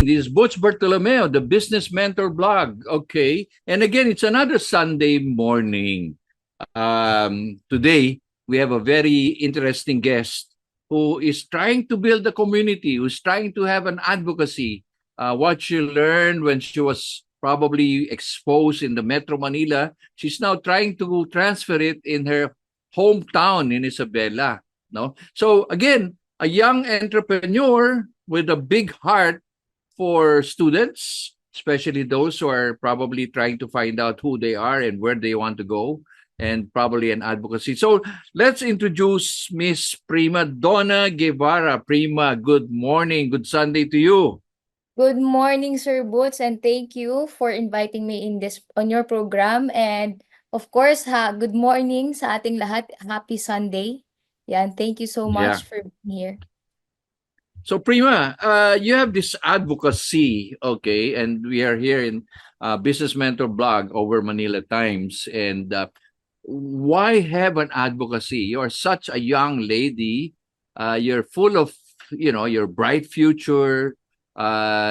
morning. This is Butch Bartolomeo, the Business Mentor blog. Okay. And again, it's another Sunday morning. Today, we have a very interesting guest who is trying to build a community, who's trying to have an advocacy. What she learned when she was probably exposed in the Metro Manila, she's now trying to transfer it in her hometown in Isabela. No? So again, a young entrepreneur with a big heart for students, especially those who are probably trying to find out who they are and where they want to go, and probably an advocacy. So let's introduce Miss Prima Donna Guevara. Prima, good morning. Good Sunday to you. Good morning, Sir Boots, and thank you for inviting me in this on your program. And of course, good morning sa ating lahat. Happy Sunday. Yan, thank you so Yeah. much for being here. So Prima, you have this advocacy, okay, and we are here in Business Mentor blog over Manila Times. And why have an advocacy? You are such a young lady. You're full of, your bright future.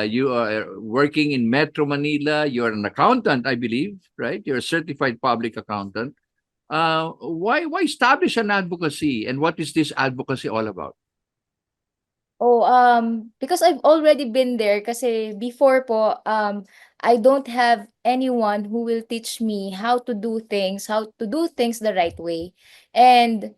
You are working in Metro Manila. You're an accountant, I believe, right? You're a certified public accountant. Why establish an advocacy, and what is this advocacy all about? Oh, because I've already been there kasi before po, I don't have anyone who will teach me how to do things the right way. And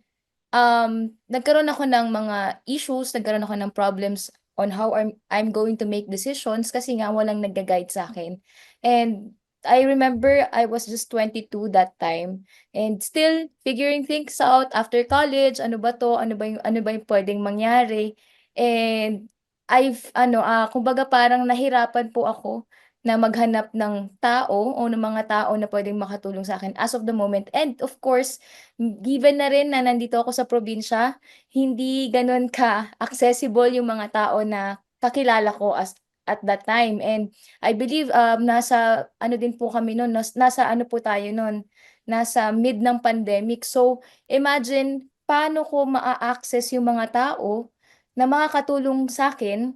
nagkaroon ako ng mga issues, nagkaroon ako ng problems on how I'm going to make decisions kasi nga walang nagga-guide sa akin. And I remember I was just 22 that time and still figuring things out after college. Ano ba 'to? Ano ba yung puwedeng mangyari? And kumbaga parang nahirapan po ako na maghanap ng tao o ng mga tao na puwedeng makatulong sa akin as of the moment. And of course, given na rin na nandito ako sa probinsya, hindi gano'n ka-accessible yung mga tao na kakilala ko at that time. And I believe, nasa ano din po kami no'n, nasa ano po tayo no'n, nasa mid ng pandemic. So, imagine paano ko maa-access yung mga tao na makakatulong sa'kin,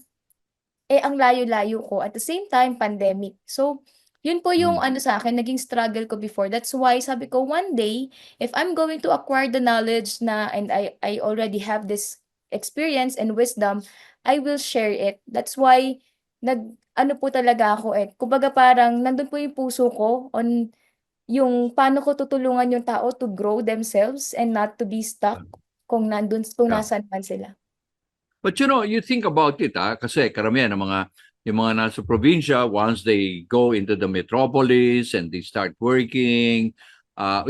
eh, ang layo-layo ko, at the same time pandemic. So, yun po yung Mm. ano sa'kin naging struggle ko before. That's why sabi ko one day, if I'm going to acquire the knowledge na and I already have this experience and wisdom, I will share it. That's why nag-ano po talaga ako, eh, kumbaga parang nandun po yung puso ko on yung paano ko tutulungan yung tao to grow themselves and not to be stuck kung Yeah. nasaan man sila. But you think about it, kasi karamihan ng yung mga nasa probinsya, once they go into the metropolis and they start working,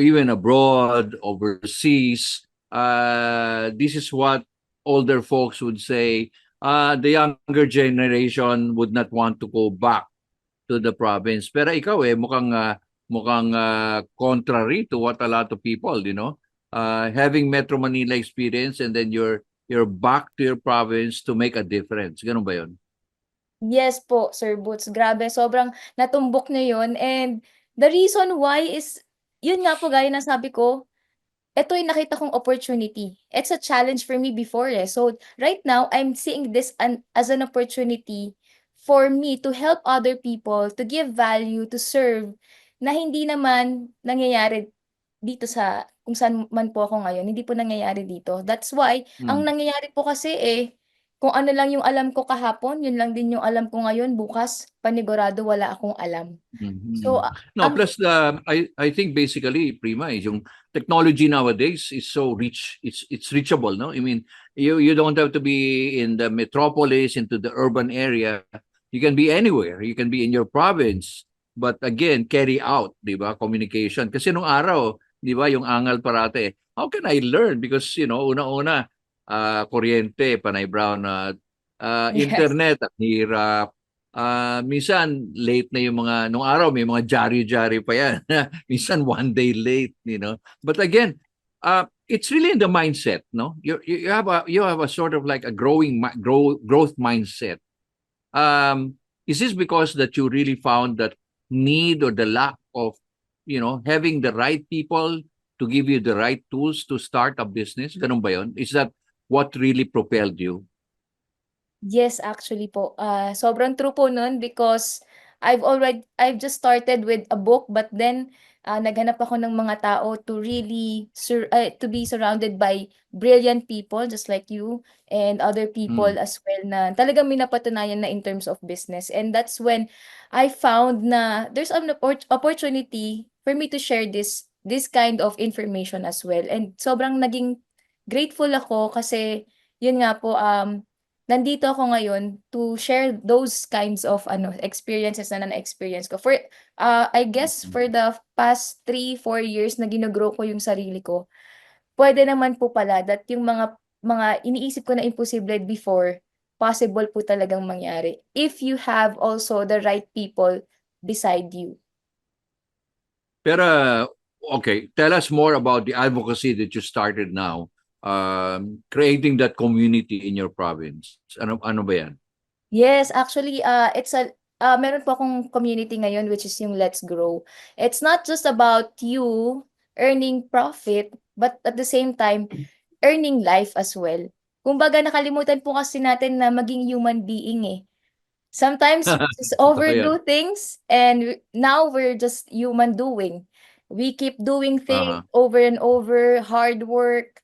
even abroad, overseas, this is what older folks would say. The younger generation would not want to go back to the province. Pero ikaw mukhang contrary to what a lot of people, having Metro Manila experience, and then you're back to your province to make a difference. Ganun ba 'yon? Yes po, Sir Boots. Grabe, sobrang natumbok niyo yun. And the reason why is, yun nga po, gaya ng sabi ko, ito yung nakita kong opportunity. It's a challenge for me before eh. So right now, I'm seeing this as an opportunity for me to help other people, to give value, to serve, na hindi naman nangyayari dito sa kung saan man po ako ngayon, hindi po nangyayari dito. That's why, ang Hmm. nangyayari po kasi eh, kung ano lang yung alam ko kahapon, yun lang din yung alam ko ngayon, bukas, panigurado wala akong alam. So, Mhm. No, plus I think basically Prima is yung technology nowadays is so rich. It's reachable, no? I mean, you don't have to be in the metropolis, into the urban area. You can be anywhere. You can be in your province. But again, carry out, 'di ba? Communication. Kasi nung araw, 'di ba, yung angal parate, how can I learn? Because una-una kuryente, panay brown na yes. internet, ang hirap. Minsan late na yung mga nung araw, may mga jari-jari pa yan. Minsan one day late, But again, it's really in the mindset, no? You have a sort of like a growth mindset. Is this because that you really found that need or the lack of, having the right people to give you the right tools to start a business? Ganun ba yun? Is that what really propelled you? Yes, actually po. Sobrang true po nun because I've just started with a book, but then naghanap ako ng mga tao to really to be surrounded by brilliant people just like you and other people Mm. as well na talagang may napatunayan na in terms of business. And that's when I found na there's an opportunity for me to share this kind of information as well. And sobrang naging grateful ako kasi yun nga po, nandito ako ngayon to share those kinds of experiences na na-experience ko. I guess Mm. for the past 3, 4 years na gino-grow ko yung sarili ko, pwede naman po pala that yung mga iniisip ko na imposible before, possible po talagang mangyari. If you have also the right people beside you. Pero, okay, tell us more about the advocacy that you started now, creating that community in your province. Ano ba yan? Yes, actually, meron po akong community ngayon which is yung Let's Grow. It's not just about you earning profit, but at the same time, earning life as well. Kumbaga nakalimutan po kasi natin na maging human being eh. Sometimes we just Totoo yan. overdo things and now we're just human doing. We keep doing things Aha. over and over, hard work,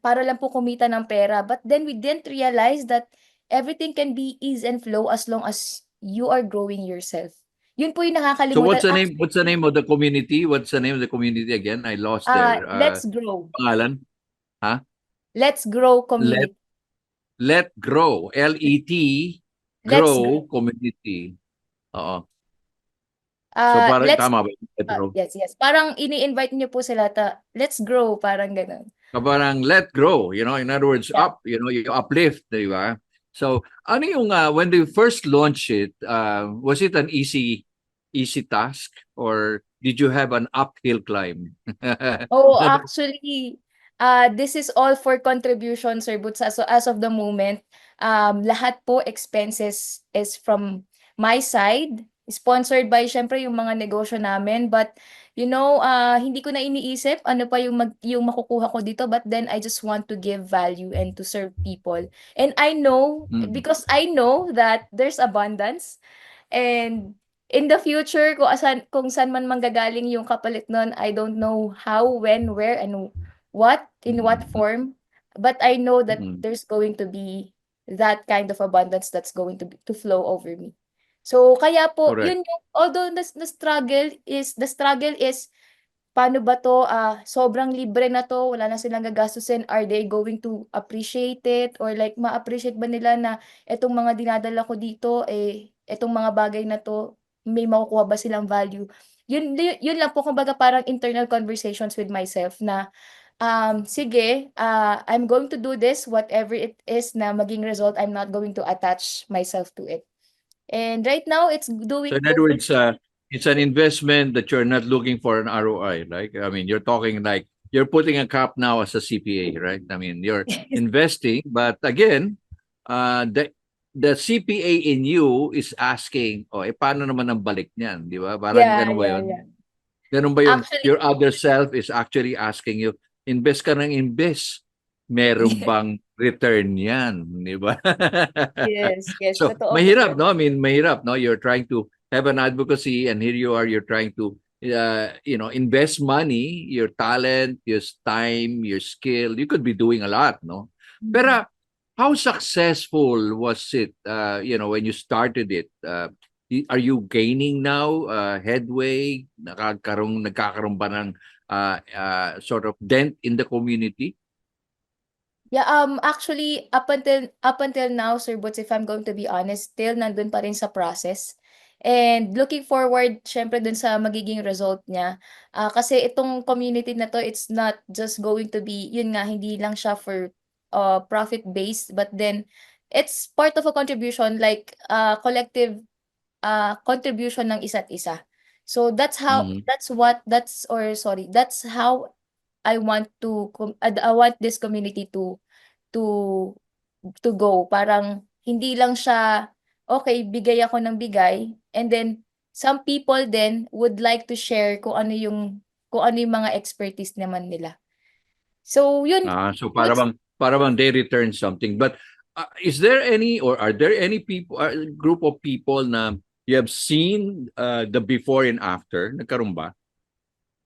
para lang po kumita ng pera. But then we didn't realize that everything can be ease and flow as long as you are growing yourself. Yun po yung So what's nakakalimutan. the name? What's the Actually, name of the community? What's the name of the community again? I lost there. Let's Grow. Pangalan? Ha? Let's Grow Let community. Let Grow. Let Let's Grow Grow. Community. Oo. So parang Let's tama ba? Let Grow. yes, yes. Parang ini-invite niyo po sila let's grow, parang gano'n. Parang let grow, in other words, Yeah. up, you uplift, di ba? So, ano yung, when they first launched it, was it an easy task or did you have an uphill climb? Oh, actually, this is all for contribution, Sir Boots. As of the moment, lahat po expenses is from my side, sponsored by syempre yung mga negosyo namin. But hindi ko na iniisip ano pa yung makukuha ko dito. But then I just want to give value and to serve people. And I know, Mm. because I know that there's abundance. And in the future, kung saan man manggagaling yung kapalit nun, I don't know how, when, where, and in what Mm. form. But I know that Mm. there's going to be that kind of abundance that's going to flow over me. So, kaya po, Correct. yun yung, although the struggle is, paano ba 'to, sobrang libre na 'to, wala na silang gagastusin, are they going to appreciate it or like ma-appreciate ba nila na etong mga dinadala ko dito, etong mga bagay na 'to, may makukuha ba silang value? Yun lang po kumbaga parang internal conversations with myself na, sige, I'm going to do this, whatever it is na maging result, I'm not going to attach myself to it. And right now, it's So doing in other good. words, it's an investment that you're not looking for an ROI, right? I mean, you're talking like you're putting a cap now as a CPA, right? I mean, you're investing, but again, the CPA in you is asking, paano naman ang balik niyan, di ba? Parang Yeah, ganun ba yeah, yun? yeah. Ganun ba yung Actually, your other self is actually asking you, invest ka ng invest. Meron bang return yan, di ba? yes, yes, So, totoo po mahirap, yun. no? I mean, mahirap, no? You're trying to have an advocacy and here you are, you're trying to, invest money, your talent, your time, your skill. You could be doing a lot, no? Mhm. Pero how successful was it, when you started it? Are you gaining now headway? Nagkakaroon ba ng sort of dent in the community? Yeah, actually, up until now, Sir Boots, if I'm going to be honest, still nandun pa rin sa process. And looking forward, syempre, dun sa magiging result niya. Kasi itong community na to, it's not just going to be, yun nga, hindi lang siya for profit-based, but then it's part of a contribution, like collective contribution ng isa't isa. So Mhm. that's how I want this community to to go. Parang hindi lang siya, okay, bigay ako ng bigay, and then some people then would like to share kung ano yung mga expertise naman nila. So yun, So that's para bang they return something. But is there any or are there any people, group of people na you have seen the before and after? Nagkaroon ba?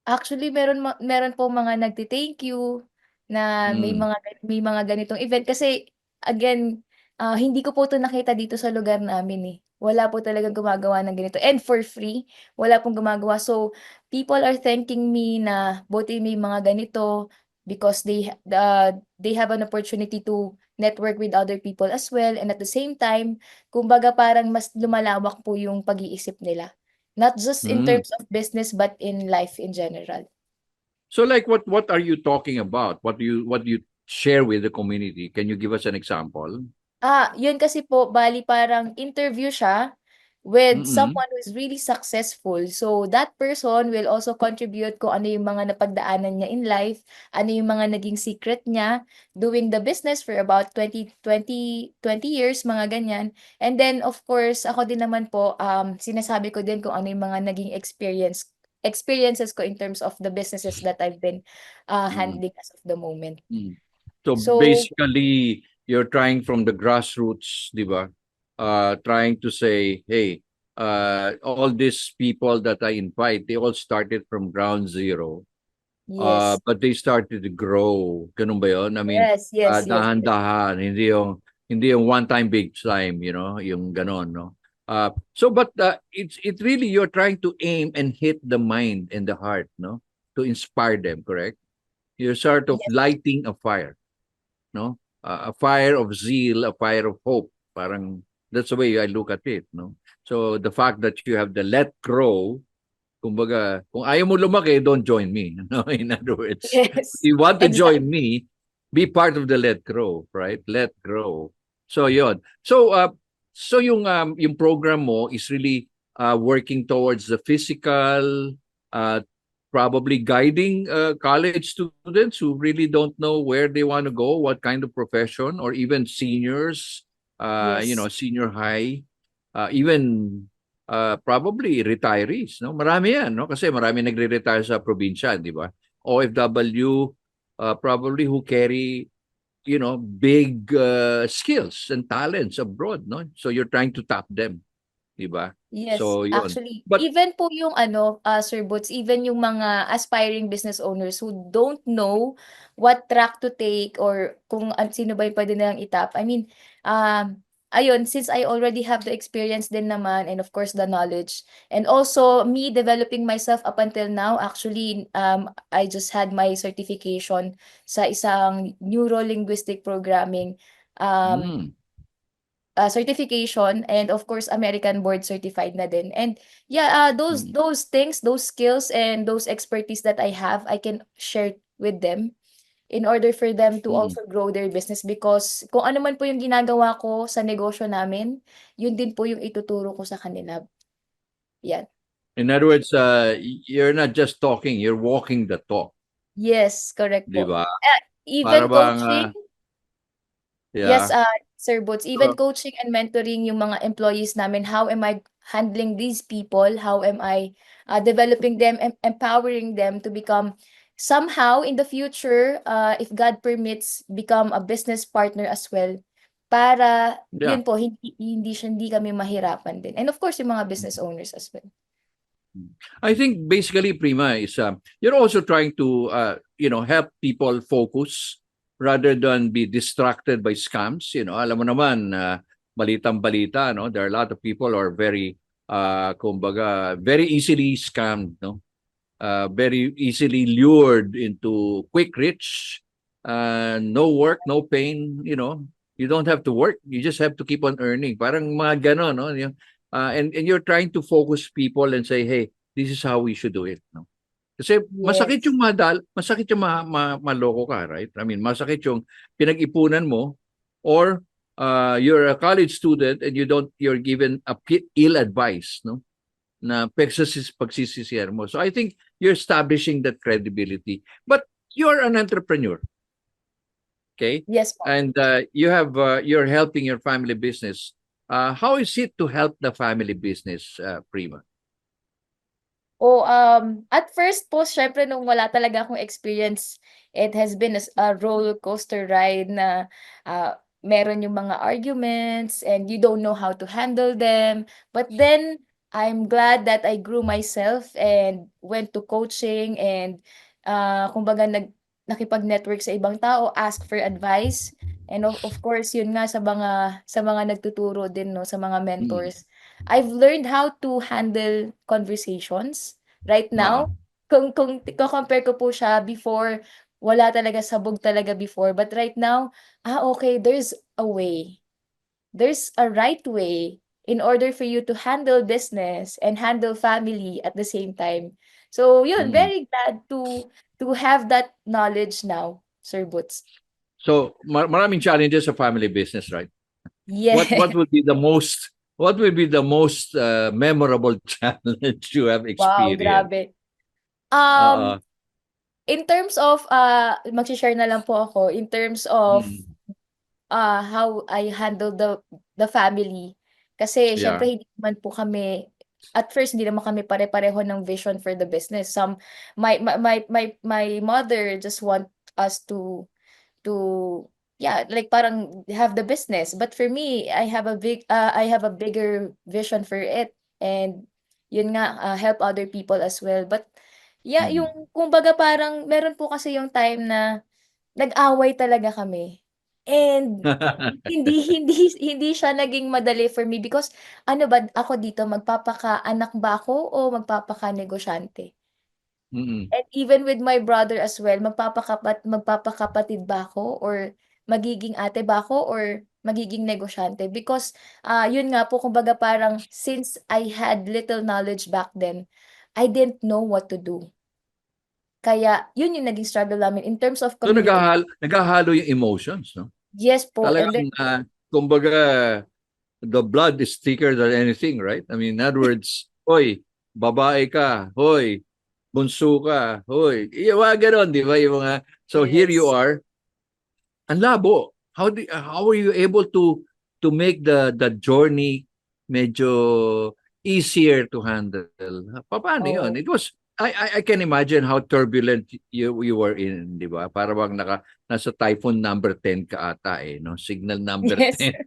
Actually, meron po mga nagte-thank you na Mm. may mga ganitong event kasi again, hindi ko po 'to nakita dito sa lugar namin, eh. Wala po talagang gumagawa ng ganito and for free, wala pong gumagawa. So, people are thanking me na buti may mga ganito because they have an opportunity to network with other people as well and at the same time, kumbaga parang mas lumalawak po yung pag-iisip nila. Not just in Mm. terms of business, but in life in general. So like what are you talking about? What do you share with the community? Can you give us an example? Yun kasi po, bali parang interview siya with Mm. someone who is really successful. So that person will also contribute kung ano yung mga napagdaanan niya in life, ano yung mga naging secret niya doing the business for about 20 years, mga ganyan. And then of course, ako din naman po, sinasabi ko din kung ano yung mga naging experiences ko in terms of the businesses that I've been Mm. handling as of the moment. Mm. So So, basically, you're trying from the grassroots, di ba? Trying to say, hey, all these people that I invite, they all started from ground zero. yes. But they started to grow. Ganun ba yun? I mean, Yes, yes, yes, yes. dahan-dahan, hindi yung one time big time, yung ganon, no? But it really you're trying to aim and hit the mind and the heart, no? To inspire them, correct? You're sort of Yes, lighting a fire, no? A fire of zeal, a fire of hope. Parang that's the way I look at it, no? So the fact that you have the let grow, kumbaga, kung ayaw mo lumaki, don't join me. No? In other words, if yes, you want to join exactly. me, be part of the let grow, right? Let grow. So yon. So yung program mo is really working towards the physical, uh, probably guiding college students who really don't know where they want to go, what kind of profession, or even seniors, Yes, senior high, even probably retirees, no? Marami 'yan, no? Kasi marami nagre-retire sa probinsya, di ba? OFW, probably who carry, big skills and talents abroad, no? So you're trying to tap them, di ba? yes. So yun. Actually, But even po yung ano, Sir Boots, even yung mga aspiring business owners who don't know what track to take or kung sino ba yung pwede nilang itap. I mean, ayun, since I already have the experience din naman and of course the knowledge and also me developing myself up until now, actually, I just had my certification sa isang neuro-linguistic programming um, mm, certification and of course American board certified na din. And yeah, mm, those things, those skills and those expertise that I have, I can share with them in order for them to mm. also grow their business because kung ano man po yung ginagawa ko sa negosyo namin, yun din po yung ituturo ko sa kanila. Yan. In other words, you're not just talking, you're walking the talk, Yes, correct di po. ba? Para Even bang, coaching. Yes, yeah. Sir Boots, even So, coaching and mentoring yung mga employees namin, how am I handling these people? How am I developing them and empowering them to become somehow in the future, if God permits, become a business partner as well. Para yeah. yun po, hindi kami mahirapan din. And of course, yung mga business owners as well. I think basically, Prima, is you're also trying to help people focus rather than be distracted by scams. Alam mo naman, balitang-balita, no? There are a lot of people who are very, kumbaga, very easily scammed, no? Very easily lured into quick rich, no work, no pain. You don't have to work. You just have to keep on earning. Parang mga ganon, no? And you're trying to focus people and say, hey, this is how we should do it. No? Kasi Yes. masakit yung maloko ka, right? I mean, masakit yung pinag-ipunan mo or you're a college student and you're given ill advice, no? Na pagsisisihan mo. So I think you're establishing that credibility. But you're an entrepreneur, okay? Yes po. And you're helping your family business. How is it to help the family business, Prima? At first po, syempre nung wala talaga akong experience, it has been a roller coaster ride na meron yung mga arguments and you don't know how to handle them. But then I'm glad that I grew myself and went to coaching and kumbaga nakipag-network sa ibang tao, ask for advice. And of course, yun nga sa mga nagtuturo din no, sa mga Mm. mentors. I've learned how to handle conversations right Oo. now. Kung compare ko po siya before, wala talaga, sabog talaga before. But right now, okay, there's a way. There's a right way in order for you to handle business and handle family at the same time. So, yun, Mm. very glad to have that knowledge now, Sir Boots. So maraming challenges sa family business, right? What Yeah. what would be the most memorable challenge you have Wow, experienced? grabe. Um, Oo. in terms of magsi-share na lang po ako in terms of Mm. how I handle the family. Kasi Yeah. siyempre hindi naman po kami at first hindi naman kami pare-pareho ng vision for the business. My mother just want us to yeah, like parang have the business. But for me, I have a bigger vision for it and yun nga help other people as well. But yeah, Mm. yung kumbaga parang meron po kasi yung time na nag-away talaga kami. And hindi hindi hindi siya naging madali for me because ano ba ako dito, magpapakaanak ba ako o magpapakanegosyante? Mm. And even with my brother as well, magpapakapatid ba ako or magiging ate ba ako or magiging negosyante? Because yun nga po, kumbaga parang since I had little knowledge back then, I didn't know what to do. Kaya yun yung naging struggle namin in terms of So communication. naghahalo yung emotions, no? Yes po, and then Talagang kumbaga the blood is thicker than anything, right? I mean, in other words, hoy, babae ka, hoy, bunso ka, hoy. Yung mga ganon, di ba? Yung mga, so here you yes. are, ang labo. How are you able to make the journey medyo easier to handle? Paano yun? Oh, It was I can imagine how turbulent you were in, di ba? Para bang nasa typhoon number 10 ka ata no? Signal number yes. 10.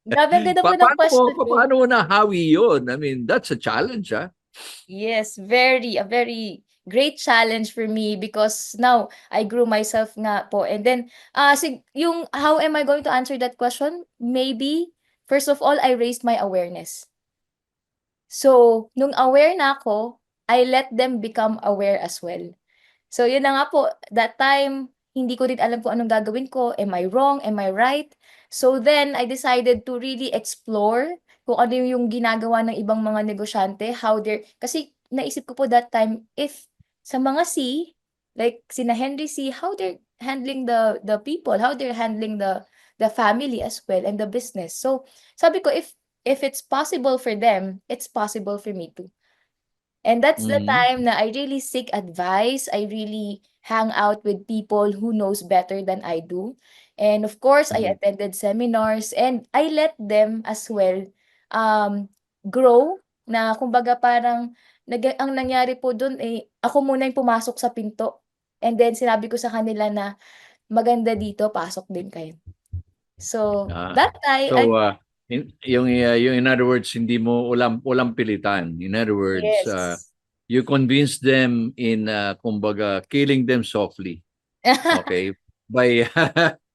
Grabe, ang ganda po ng question niyo. Paano mo nahawi yun? I mean, that's a challenge, ah. Yes, a very great challenge for me because now I grew myself nga po. And then, yung how am I going to answer that question? Maybe, first of all, I raised my awareness. So, nung aware na ako, I let them become aware as well. So, yun na nga po, that time, hindi ko din alam kung anong gagawin ko. Am I wrong? Am I right? So then, I decided to really explore kung ano yung ginagawa ng ibang mga negosyante, kasi naisip ko po that time, if sa mga C, like sina Henry C, how they're handling the people, how they're handling the family as well and the business. So, sabi ko, if it's possible for them, it's possible for me too. And that's the Mhm. time na I really seek advice. I really hang out with people who knows better than I do. And of course, I Mhm. attended seminars and I let them as well grow na kumbaga parang ang nangyari po dun ako muna yung pumasok sa pinto. And then sinabi ko sa kanila na maganda dito, pasok din kayo. So, Ah. that I So, yung in other words, hindi mo ulam pilitan. In other words, yes. you convince them in, kumbaga, killing them softly. Okay? By,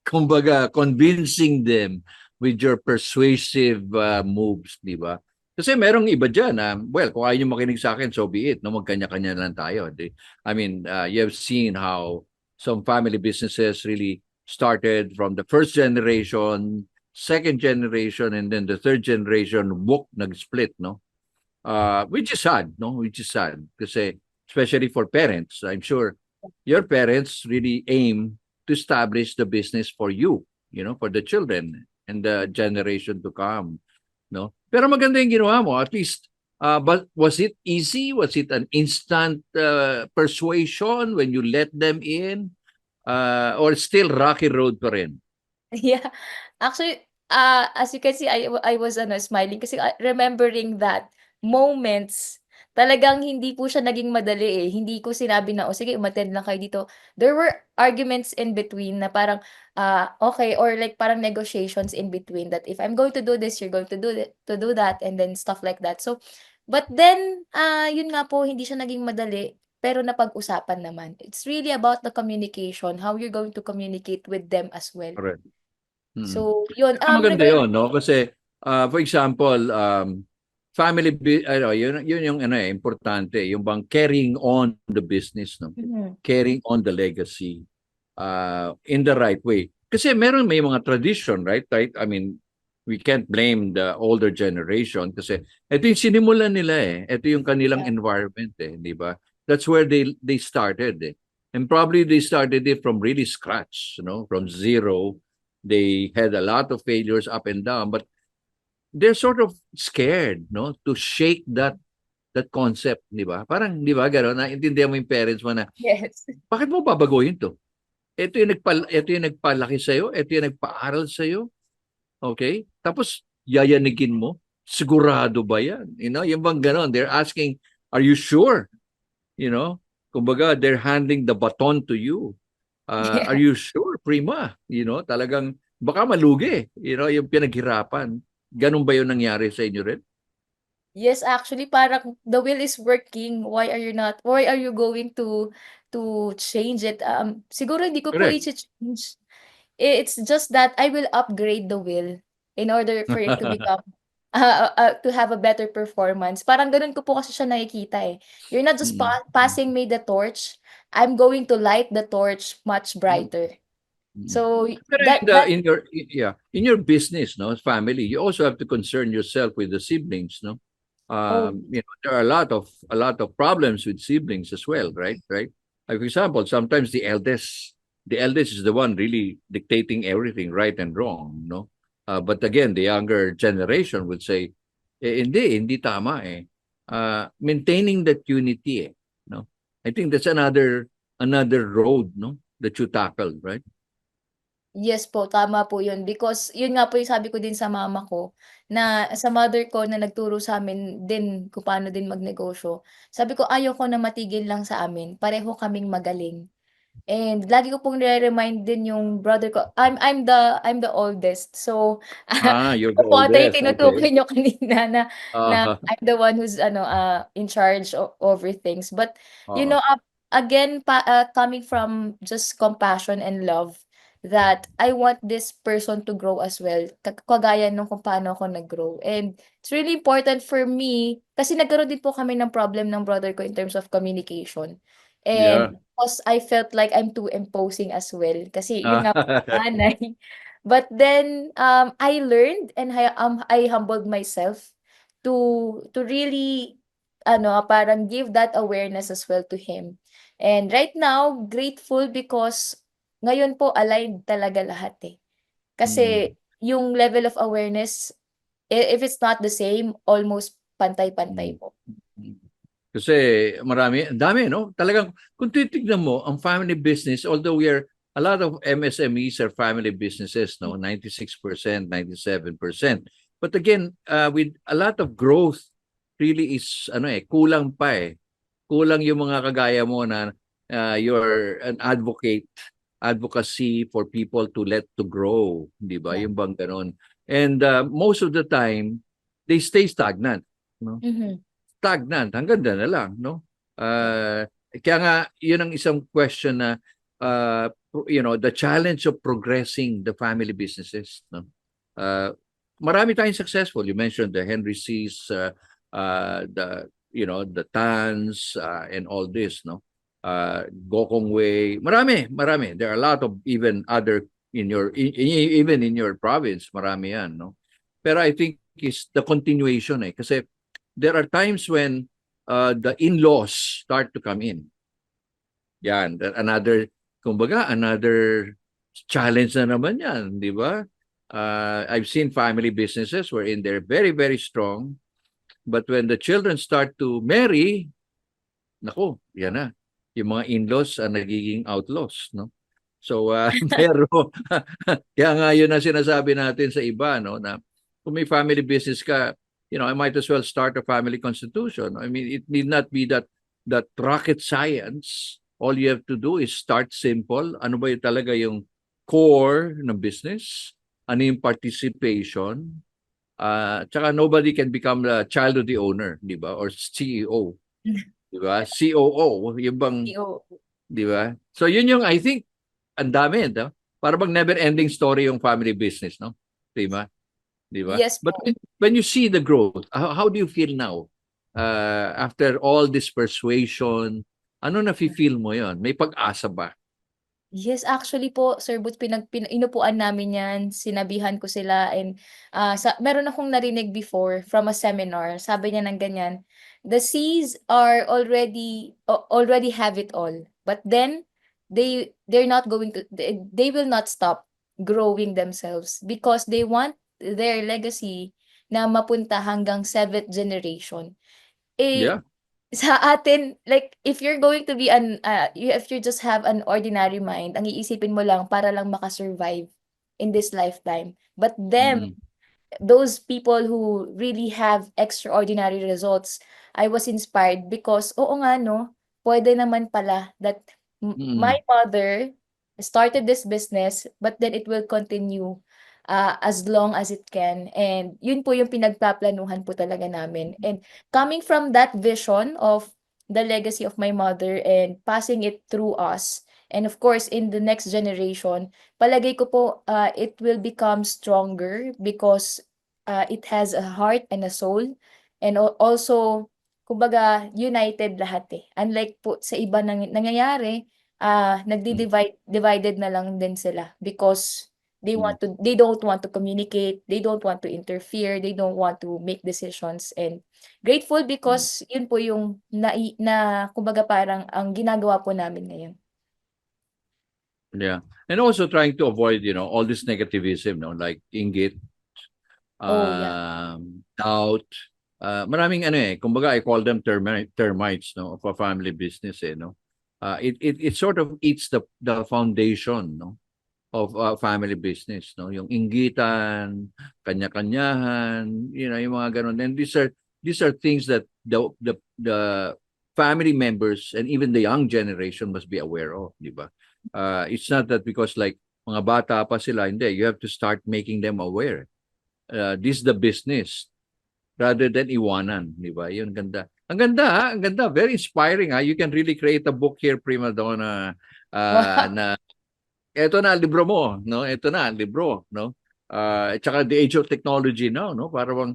kumbaga, convincing them with your persuasive moves, di ba? Kasi merong iba dyan, well, kung ayaw nyo makinig sa akin, so be it. No? Magkanya-kanya lang tayo. I mean, you have seen how some family businesses really started from the first generation, second generation, and then the third generation, nag-split, no? Which is sad, no? Which is sad. Kasi, especially for parents, I'm sure your parents really aim to establish the business for you, for the children and the generation to come, no? Pero maganda yung ginawa mo. At least, but was it easy? Was it an instant persuasion when you let them in? Or still rocky road pa rin? Yeah. Actually, as you can see, I was smiling kasi remembering that moments talagang hindi po siya naging madali eh. Hindi ko sinabi na, o sige, umattend lang kayo dito. There were arguments in between na parang, okay, or like parang negotiations in between that if I'm going to do this, you're going to do that, and then stuff like that. So, but then, yun nga po, hindi siya naging madali, pero napag-usapan naman. It's really about the communication, how you're going to communicate with them as well. Correct. Mm. So, yun, Maganda regard, 'yon, no? Kasi for example, ano, yun yung ano importante, yung bang carrying on the business, no? Mhm. Carrying on the legacy in the right way. Kasi may mga tradition, right? Right? I mean, we can't blame the older generation kasi ito yung sinimulan nila eh. Ito yung kanilang Yeah. environment eh, di ba? That's where they started eh. And probably they started it from really scratch, you know, from zero. They had a lot of failures up and down, but they're sort of scared, no, to shake that concept, di ba? Parang, di ba, gano'n, naintindihan mo yung parents mo na, Yes. bakit mo babaguhin to? Ito yung nagpalaki sa'yo, ito yung nagpaaral sa'yo, okay? Tapos, yayanigin mo, sigurado ba yan? You know, yung bang gano'n, they're asking, are you sure? You know, kumbaga, they're handing the baton to you. Are Yeah. you sure, prima? You know, talagang, baka malugi, you know, yung pinaghirapan. Ganun ba yung nangyari sa inyo rin? Yes, actually, parang the will is working. Why are you going to change it? Siguro hindi ko po Correct. i-change. It's just that I will upgrade the will in order for it to become to have a better performance. Parang ganun ko po kasi siya nakikita eh. You're not just Mm. passing me the torch. I'm going to light the torch much Mm. brighter. Mm. So Pero that in your business, no, family, you also have to concern yourself with the siblings, no? oh You know, there are a lot of problems with siblings as well, right? Right. Like for example, sometimes the eldest is the one really dictating everything right and wrong, no? But again, the younger generation would say, hindi tama eh. Maintaining that unity eh, no? I think that's another road, no, that you tackle, right? Yes po, tama po yun. Because yun nga po yung sabi ko din sa mama ko, na sa mother ko na nagturo sa'min din kung paano din magnegosyo. Sabi ko, "Ayaw ko na matigil lang sa amin, pareho kaming magaling." And lagi ko pong nire-remind din yung brother ko, I'm the oldest. So, You're ito the po ata yung oldest. Okay. tinutukoy niyo kanina na Uh, I'm the one who's in charge over things. But, you uh, know, again, coming from just compassion and love, that I want this person to grow as well, kagaya nung kung paano ako nag-grow. And it's really important for me, kasi nagkaroon din po kami ng problem ng brother ko in terms of communication. yeah. And because I felt like I'm too imposing as well, kasi yun nga po, nanay. But then, I learned and I humbled myself to really parang give that awareness as well to him. And right now, grateful because ngayon po aligned talaga lahat eh. Mm. Kasi yung level of awareness, if it's not the same, almost pantay-pantay Mm. po. Mm. Kasi ang dami, no? Talagang, kung titignan mo, ang family business, although a lot of MSMEs are family businesses, no? 96%, 97%. But again, with a lot of growth, really is, kulang pa eh. Kulang yung mga kagaya mo na you're an advocacy for people to let to grow, di ba? Yeah. Yung bang ganon. And most of the time, they stay stagnant, no? Mhm. Stagnant, hanggang na lang, no? Yeah. Kaya nga, yun ang isang question na, the challenge of progressing the family businesses, no? Uh, Marami tayong successful. You mentioned the Henry C's, the Tans, and all this, no? Gokong Wei, marami. There are a lot of even other even in your province, marami yan, no? Pero I think is the continuation eh. Kasi there are times when the in-laws start to come in. Yan, another challenge na naman yan, di ba? I've seen family businesses wherein they're very, very strong. But when the children start to marry, naku, yan na. Yung mga in-laws ang nagiging outlaws, no? So, pero, kaya nga yun ang sinasabi natin sa iba, no? Na kung may family business ka, I might as well start a family constitution. I mean, it need not be that rocket science. All you have to do is start simple. Ano ba yung talaga yung core ng business? Ano yung participation? Tsaka nobody can become the child of the owner, di ba? Or CEO, di ba? COO, yung bang, PO. di ba? So yun yung, I think, ang dami, no? Para bang never-ending story yung family business, no? Di ba? Di ba? Yes But po. when you see the growth, how do you feel now? After all this persuasion, ano na-feel mo yon? May pag-asa ba? Yes, actually po, Sir Boots, inupuan namin yan, sinabihan ko sila, and meron akong narinig before from a seminar, sabi niya ng ganyan, the C's are already have it all, but then they're not going to, they will not stop growing themselves because they want their legacy na mapunta hanggang seventh generation. Yeah. Eh, sa atin, like, if you're going to be if you just have an ordinary mind, ang iisipin mo lang para lang makasurvive in this lifetime. But them, Mm-mm. those people who really have extraordinary results, I was inspired because, oo nga, no, pwede naman pala that my Mm-mm. mother started this business, but then it will continue as long as it can. And yun po yung pinagpaplanuhan po talaga namin. And coming from that vision of the legacy of my mother and passing it through us, and of course, in the next generation, palagay ko po it will become stronger because it has a heart and a soul, and also, kumbaga, united lahat eh. Unlike po sa iba nangyayari, divided na lang din sila because Mm-mm. they don't want to communicate, they don't want to interfere, they don't want to make decisions, and grateful because yun po yung kumbaga parang ang ginagawa po namin ngayon. Yeah. And also trying to avoid, all this negativism, like inggit, Oh, yeah. doubt. Maraming kumbaga I call them termites, no, of a family business, no. It sort of eats the foundation, no, of a family business, no. Yung inggitan, kanya-kanyahan, yung mga ganun. And these are things that the family members and even the young generation must be aware of, di ba? It's not that because like mga bata pa sila, hindi. You have to start making them aware. This is the business rather than iwanan, di ba? Yun, ganda. Ang ganda, ha? Ang ganda. Very inspiring, ha? You can really create a book here, Prima Donna, Wow. na eto na libro mo, no? Ito na libro, no? At saka the age of technology now, no? Para bang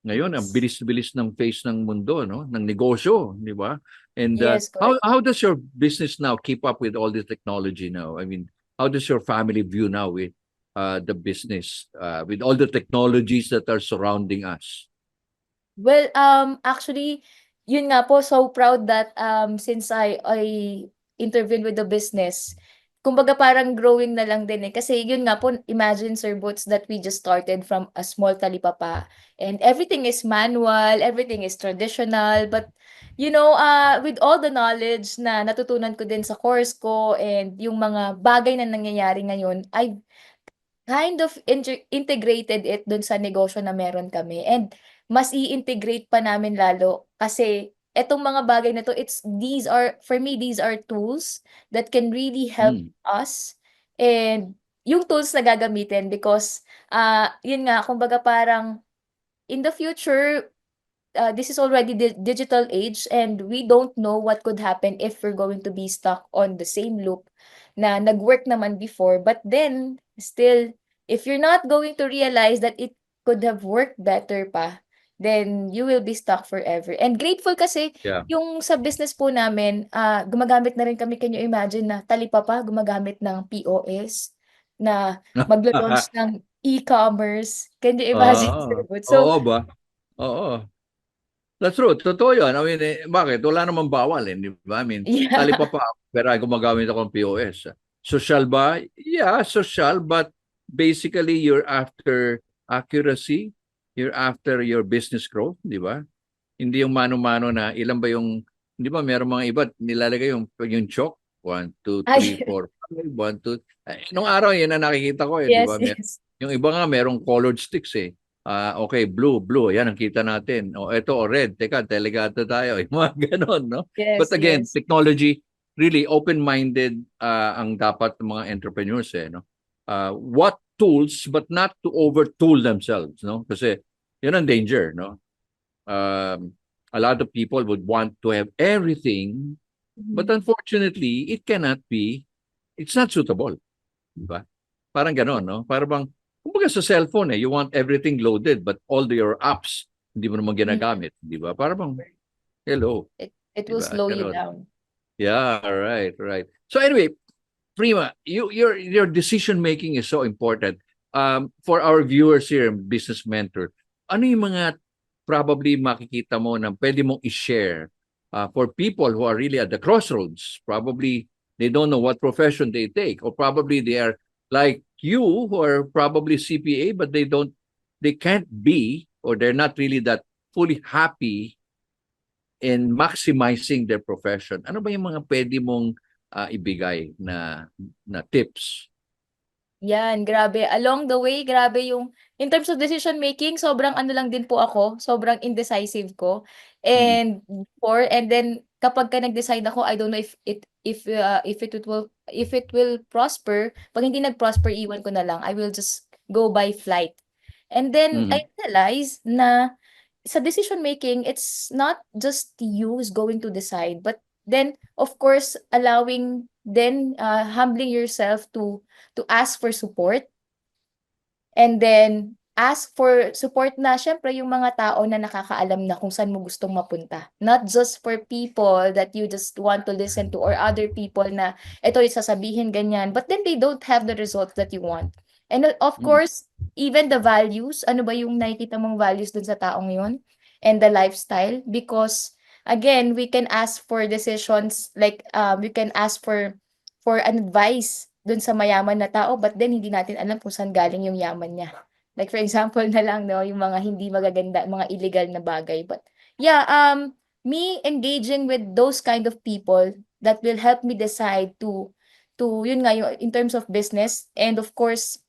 ngayon ang Yes. bilis-bilis ng face ng mundo, no? Ng negosyo, di ba? And Yes, correct. how does your business now keep up with all this technology now? I mean, how does your family view now with the business, with all the technologies that are surrounding us? Well, actually, yun nga po, so proud that since I intervened with the business, kumbaga parang growing na lang din eh. Kasi yun nga po, imagine Sir Boots that we just started from a small talipapa and everything is manual, everything is traditional, but with all the knowledge na natutunan ko din sa course ko and yung mga bagay na nangyayari ngayon, I kind of integrated it dun sa negosyo na meron kami, and mas i-integrate pa namin lalo kasi etong mga bagay na 'to, these are for me, these are tools that can really help Mm. us, and yung tools na gagamitin because, yun nga, kumbaga parang in the future, this is already the digital age, and we don't know what could happen if we're going to be stuck on the same loop na nag-work naman before. But then, still, if you're not going to realize that it could have worked better pa, then you will be stuck forever. And grateful kasi Yeah. yung sa business po namin, gumagamit na rin kami, can you imagine na talipapa gumagamit ng POS na maglo-launch ng e-commerce. Can you imagine, Sir Boots? So, Oo ba? Oo. That's true. Totoo yan. I mean, bakit? Wala namang bawal, di ba? I mean, tali yeah. pa pa ako, pero ay gumagamit akong POS. Social ba? Yeah, social, but basically you're after accuracy, you're after your business growth, di ba? Hindi yung mano-mano na ilan ba yung, di ba, meron mga iba nilalagay yung chalk, 1, 2, 3, Ay, 4, 5, 1, 2. Nung araw yun na nakikita ko, di yes, ba? yes. Yung iba nga merong colored sticks eh. Okay, blue, blue. Yan ang kita natin. O ito, o red. Teka, delegado tayo. Yung mga ganon, no? But Yes, again, yes. technology, really open-minded ang dapat ng mga entrepreneurs, no? What tools, but not to over-tool themselves, no? Kasi yun ang danger, no? A lot of people would want to have everything, but Mhm. unfortunately, it cannot be, it's not suitable. Diba? Parang ganon, no? Parang bang, kumbaga sa cellphone, you want everything loaded, but all your apps, hindi mo naman Mm. ginagamit. Di ba? Parang bang, hello. It Di will ba? slow you Ganon. down. Yeah, right, right. So anyway, Prima, your decision making is so important. For our viewers here, Business Mentor, ano yung mga probably makikita mo na pwede mong i-share for people who are really at the crossroads? Probably they don't know what profession they take, or probably they are like you who are probably CPA, but they can't be, or they're not really that fully happy in maximizing their profession. Ano ba yung mga pwede mong ibigay na tips? Yan, grabe. Along the way, grabe yung in terms of decision making, sobrang ano lang din po ako, sobrang indecisive ko. Mm, And then kapag ka nag-decide ako, I don't know if it will prosper. Pag hindi nag-prosper, iwan ko na lang. I will just go by flight. And then mhm, I realized na sa decision making, it's not just you who's going to decide, but then of course allowing then humbling yourself to ask for support, and then ask for support na syempre yung mga tao na nakakaalam na kung saan mo gustong mapunta. Not just for people that you just want to listen to, or other people na ito yung sasabihin ganyan, but then they don't have the results that you want. And of mm, course, even the values, ano ba yung nakikita mong values dun sa taong yun? And the lifestyle. Because again, we can ask for decisions like we can ask for an advice dun sa mayaman na tao, but then hindi natin alam kung saan galing yung yaman niya. Like for example na lang 'no, yung mga hindi magaganda, mga illegal na bagay. But yeah, me engaging with those kind of people that will help me decide to yun nga yung in terms of business, and of course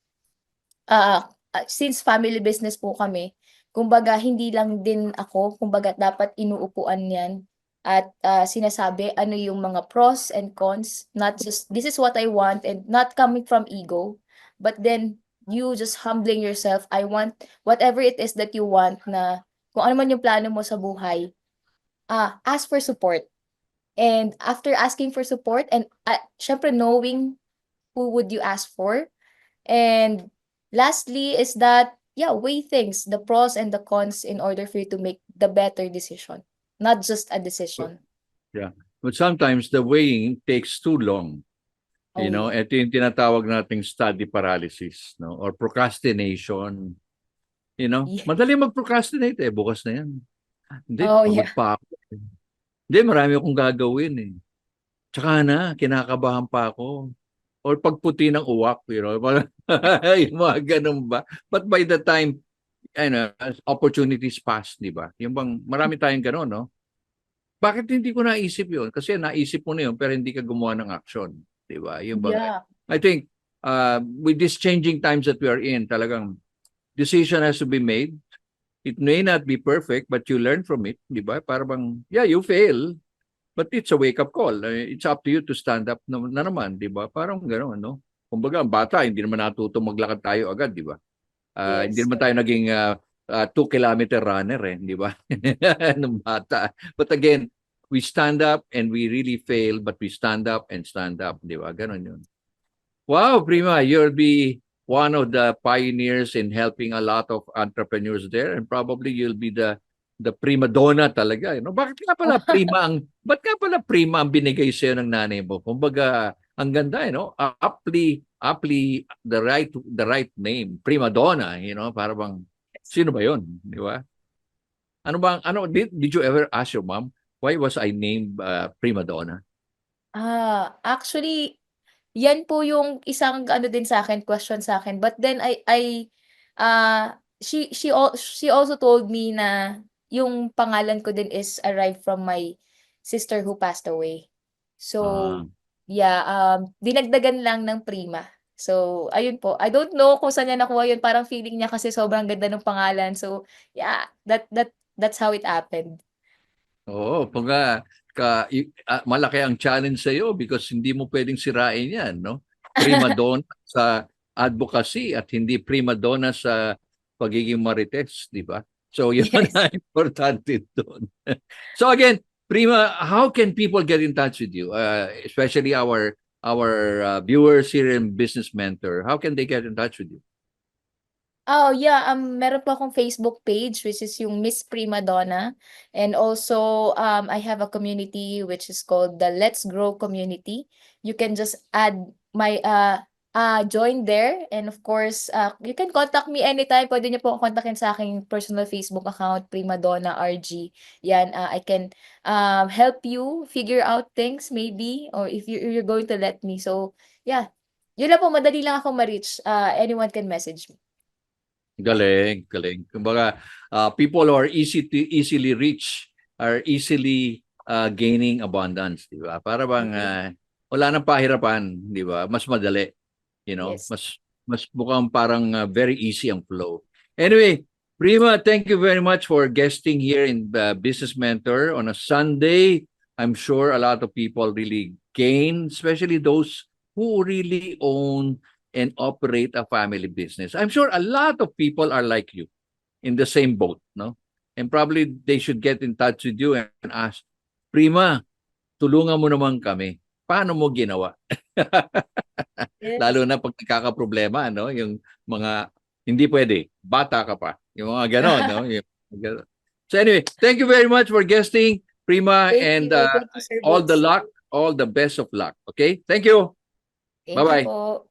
since family business po kami, kumbaga hindi lang din ako, kumbaga dapat inuupuan 'yan at sinasabi ano yung mga pros and cons, not just, "This is what I want," and not coming from ego, but then you just humbling yourself, "I want whatever it is that you want," na kung ano man yung plano mo sa buhay, ask for support. And after asking for support and siyempre knowing who would you ask for. And lastly is that, yeah, weigh things, the pros and the cons in order for you to make the better decision, not just a but- decision. yeah. But sometimes the weighing takes too long. Oh, yeah. Ito yung tinatawag nating study paralysis, no? Or procrastination. Yeah. Madali mag-procrastinate bukas na yan. Hindi, Oh, pagod yeah. pa ako. Hindi, marami akong gagawin Tsaka na, kinakabahan pa ako. Or pagputi ng uwak, parang yung mga ganun ba? But by the time, opportunities pass, di ba? Yung bang, marami tayong ganun, no? Bakit hindi ko naisip yun? Kasi naisip mo na yun, pero hindi ka gumawa ng action. Di ba? Yung bang, Yeah. I think, with these changing times that we are in, talagang decision has to be made. It may not be perfect, but you learn from it, di ba? Para bang, yeah, you fail, but it's a wake-up call. It's up to you to stand up na naman, di ba? Parang gano'n, no? Kumbaga, ang bata, hindi naman natuto maglakad tayo agad, di ba? Hindi Yes, naman tayo correct. naging 2 kilometer runner, di ba? Nung bata. But again, we stand up and we really fail, but we stand up and stand up, di ba? Ganon yun. Wow, Prima, you'll be one of the pioneers in helping a lot of entrepreneurs there, and probably you'll be the prima donna talaga. Bakit nga pala prima ang binigay sa'yo ng nanay mo? Kumbaga, ang ganda, aptly the right name, prima donna, para bang, sino ba yun? Di ba? Did you ever ask your mom, why was I named prima donna? Actually, yan po yung isang ano din sa akin, question sa akin. But then she also told me na yung pangalan ko din is arrived from my sister who passed away. So, Ah, yeah, dinagdagan lang ng Prima. So, ayun po. I don't know kung saan niya nakuha yun. Parang feeling niya kasi sobrang ganda ng pangalan. So, yeah, that's how it happened. Oo, pagka malaki ang challenge sa iyo because hindi mo pwedeng sirain 'yan, no? Prima donna sa advocacy at hindi prima donna sa pagiging marites, di ba? So, yun Yes. ang importante doon. So again, Prima, how can people get in touch with you? Especially our viewers here in Business Mentor. How can they get in touch with you? Oh, yeah, meron po akong Facebook page which is yung Miss Prima Donna, and also, I have a community which is called the Let's Grow community. You can just add my, join there, and of course, you can contact me anytime. Puwede niyo po akong kontakin sa aking personal Facebook account, Prima Donna RG. Yan, I can, help you figure out things maybe, or if you're going to let me. So, yeah, yun lang po, madali lang akong ma-reach, anyone can message me. Galing, galing. Kumbaga, people who are easily reach are easily gaining abundance, di ba? Para bang Yes. wala nang pahirapan, di ba? Mas madali, you know? Yes. Mas mukhang parang very easy ang flow. Anyway, Prima, thank you very much for guesting here in Business Mentor on a Sunday. I'm sure a lot of people really gain, especially those who really own and operate a family business. I'm sure a lot of people are like you in the same boat, no? And probably they should get in touch with you and ask, Prima, tulungan mo naman kami. Paano mo ginawa? Yes. Lalo na pag nagkakaproblema, no? Yung mga hindi pwede, bata ka pa. Yung mga ganon, no? Yung mga ganon. So anyway, thank you very much for guesting, Prima, Thank and you. Thank you, Sir all the Books. luck, all the best of luck. Okay? Thank you. Thank you Bye-bye. po.